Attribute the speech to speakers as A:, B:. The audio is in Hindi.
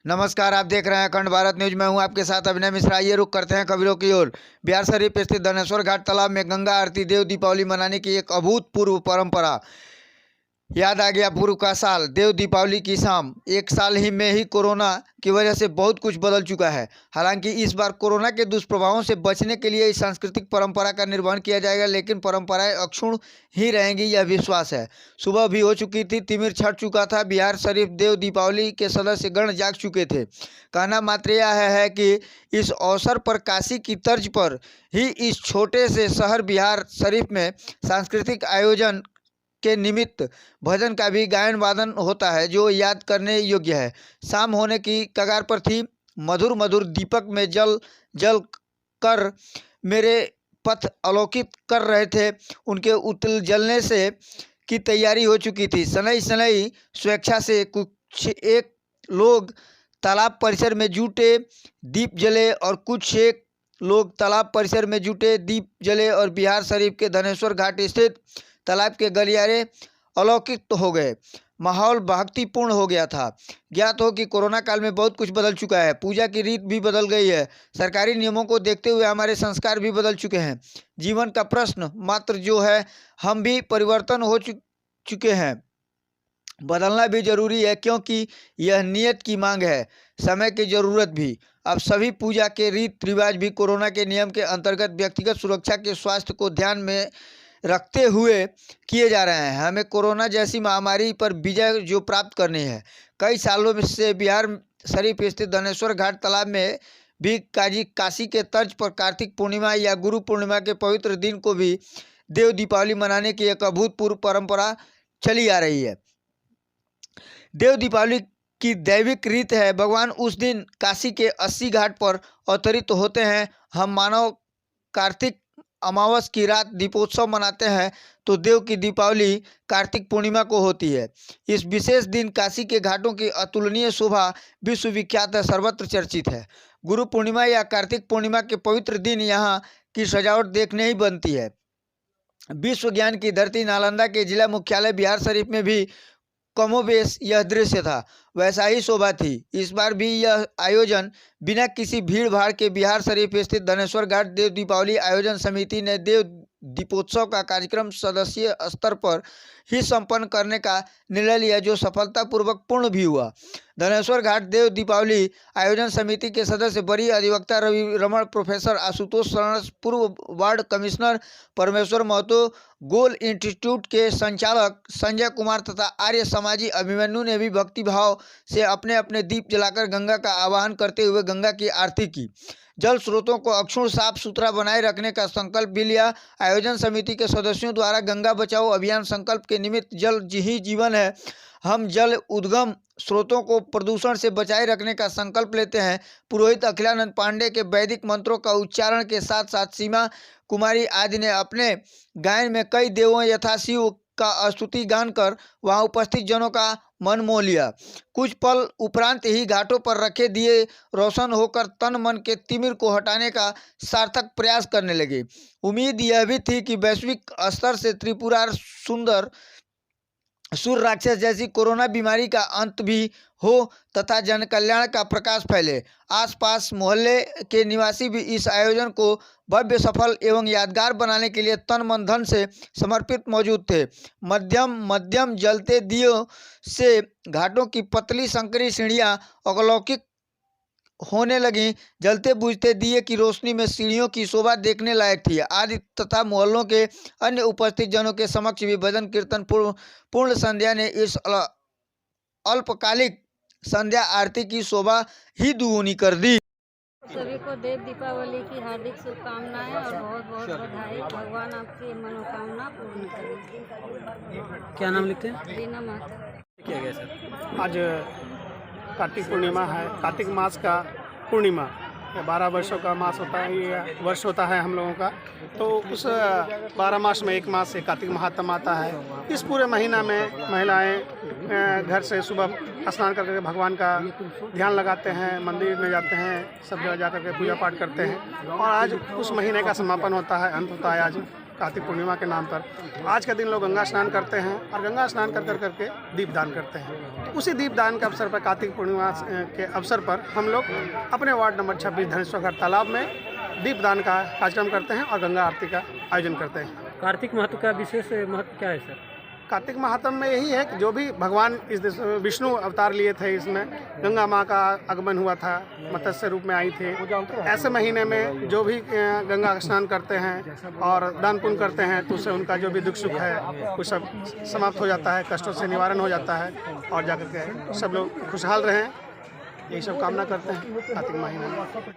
A: नमस्कार, आप देख रहे हैं अखंड भारत न्यूज। मैं हूं आपके साथ अभिनय मिश्रा। ये रुख करते हैं खबरों की ओर। बिहार शरीफ स्थित धनेश्वर घाट तालाब में गंगा आरती देव दीपावली मनाने की एक अभूतपूर्व परंपरा। याद आ गया पूर्व का साल, देव दीपावली की शाम। एक साल ही में ही कोरोना की वजह से बहुत कुछ बदल चुका है। हालांकि इस बार कोरोना के दुष्प्रभावों से बचने के लिए इस सांस्कृतिक परंपरा का निर्वहन किया जाएगा, लेकिन परंपराएं अक्षुण्ण ही रहेंगी, यह विश्वास है। सुबह भी हो चुकी थी, तिमिर छट चुका था। बिहार शरीफ देव दीपावली के सदस्य गण जाग चुके थे। कहना मात्र यह है कि इस अवसर पर काशी की तर्ज पर ही इस छोटे से शहर बिहार शरीफ में सांस्कृतिक आयोजन के निमित्त भजन का भी गायन वादन होता है, जो याद करने योग्य है। शाम होने की कगार पर थी। मधुर मधुर दीपक में जल जल कर मेरे पथ आलोकित कर रहे थे। उनके उतल जलने से की तैयारी हो चुकी थी। शनै शनै स्वेच्छा से कुछ एक लोग तालाब परिसर में जुटे, दीप जले, और कुछ एक लोग तालाब परिसर में जुटे, दीप जले, और बिहार शरीफ के धनेश्वर घाट स्थित तालाब के गलियारे अलौकिक हो गए। माहौल भक्तिपूर्ण हो गया था। ज्ञात हो कि कोरोना काल में बहुत कुछ बदल चुका है। पूजा की रीत भी बदल गई है। सरकारी नियमों को देखते हुए हमारे संस्कार भी बदल चुके हैं। जीवन का प्रश्न मात्र जो है, हम भी परिवर्तन हो चुके हैं। बदलना भी जरूरी है, क्योंकि यह नियत की मांग है, समय की जरूरत भी। अब सभी पूजा के रीत रिवाज भी कोरोना के नियम के अंतर्गत व्यक्तिगत सुरक्षा के स्वास्थ्य को ध्यान में रखते हुए किए जा रहे हैं। हमें कोरोना जैसी महामारी पर विजय जो प्राप्त करनी है। कई सालों से बिहार शरीफ स्थित धनेश्वर घाट तालाब में भी काशी के तर्ज पर कार्तिक पूर्णिमा या गुरु पूर्णिमा के पवित्र दिन को भी देव दीपावली मनाने की एक अभूतपूर्व परंपरा चली आ रही है। देव दीपावली की दैविक रीत है। भगवान उस दिन काशी के 80 घाट पर अवतरित होते हैं। हम मानव कार्तिक अमावस की रात दीपोत्सव मनाते हैं, तो देव की दीपावली कार्तिक पूर्णिमा को होती है। इस विशेष दिन काशी के घाटों की अतुलनीय शोभा विश्वविख्यात है, सर्वत्र चर्चित है। गुरु पूर्णिमा या कार्तिक पूर्णिमा के पवित्र दिन यहाँ की सजावट देखने ही बनती है। विश्व ज्ञान की धरती नालंदा के जिला मुख्यालय बिहार शरीफ में भी कमोबेश यह दृश्य था, वैसा ही शोभा थी। इस बार भी यह आयोजन बिना किसी भीड़ भाड़ के बिहार शरीफ स्थित धनेश्वर घाट देव दीपावली आयोजन समिति ने देव दीपोत्सव का कार्यक्रम सदस्यीय स्तर पर ही संपन्न करने का निर्णय लिया, जो सफलतापूर्वक पूर्ण भी हुआ। धनेश्वर घाट देव दीपावली आयोजन समिति के सदस्य बड़ी अधिवक्ता रवि रमण, प्रोफेसर आशुतोष शरण, पूर्व वार्ड कमिश्नर परमेश्वर महतो, गोल इंस्टीट्यूट के संचालक संजय कुमार तथा आर्य समाजी अभिमन्यु ने भी भक्तिभाव से अपने अपने दीप जलाकर गंगा का आवाहन करते हुए गंगा की आरती की। जल स्रोतों को अक्षुण्ण साफ सुथरा बनाए रखने का संकल्प भी लिया। आयोजन समिति के सदस्यों द्वारा गंगा बचाओ अभियान संकल्प के निमित्त जल ही जीवन है, हम जल उद्गम स्रोतों को प्रदूषण से बचाए रखने का संकल्प लेते हैं। पुरोहित अखिलानंद पांडे के वैदिक मंत्रों का उच्चारण के साथ साथ सीमा कुमारी आदि ने अपने गायन में कई देवों यथा शिव का स्तुति गान कर वहां उपस्थित जनों का मन मोह लिया। कुछ पल उपरांत ही घाटों पर रखे दिए रोशन होकर तन मन के तिमिर को हटाने का सार्थक प्रयास करने लगे। उम्मीद यह भी थी कि वैश्विक स्तर से त्रिपुरा सुंदर सुर राक्षस जैसी कोरोना बीमारी का अंत भी हो तथा जन कल्याण का प्रकाश फैले। आसपास मोहल्ले के निवासी भी इस आयोजन को भव्य, सफल एवं यादगार बनाने के लिए तन मन धन से समर्पित मौजूद थे। मध्यम मध्यम जलते दियों से घाटों की पतली संकरी सीढ़ियां अलौकिक होने लगी। जलते बुझते दिए की रोशनी में सीढ़ियों की शोभा देखने लायक थी। आदि तथा मोहल्लों के अन्य उपस्थित जनों के समक्ष भी भजन कीर्तन पूर्ण संध्या ने इस अल्पकालिक संध्या आरती की शोभा ही दुगुनी कर दी।
B: सभी को देव दीपावली की हार्दिक शुभकामनाएं और बहुत बहुत बधाई। भगवान आपकी मनोकामना पूर्ण करें।
C: क्या नाम लिखते हैं?
B: रीना महतो।
C: किया गया सर?
D: आज कार्तिक पूर्णिमा है। कार्तिक मास का पूर्णिमा 12 वर्षों का मास होता है, ये वर्ष होता है हम लोगों का। तो उस 12 मास में एक मास से कार्तिक महात्म आता है। इस पूरे महीना में महिलाएं घर से सुबह स्नान करके भगवान का ध्यान लगाते हैं, मंदिर में जाते हैं, सब जगह जा करके पूजा पाठ करते हैं। और आज उस महीने का समापन होता है, अंत होता है आज कार्तिक पूर्णिमा के नाम पर। आज के दिन लोग गंगा स्नान करते हैं और गंगा स्नान करके दीपदान करते हैं। उसी दीपदान के अवसर पर, कार्तिक पूर्णिमा के अवसर पर, हम लोग अपने वार्ड नंबर 26 धनेश्वर घाट तालाब में दीपदान का कार्यक्रम करते हैं और गंगा आरती का आयोजन करते हैं।
C: कार्तिक महत्व का विशेष महत्व क्या है सर?
D: कार्तिक महात्म में यही है कि जो भी भगवान इस विष्णु अवतार लिए थे, इसमें गंगा माँ का आगमन हुआ था, मत्स्य रूप में आई थी। ऐसे महीने में जो भी गंगा स्नान करते हैं और दान पुण्य करते हैं तो उससे उनका जो भी दुख सुख है वो सब समाप्त हो जाता है, कष्टों से निवारण हो जाता है और जाकर के सब लोग खुशहाल रहें, यही सब कामना करते हैं कार्तिक महीने में।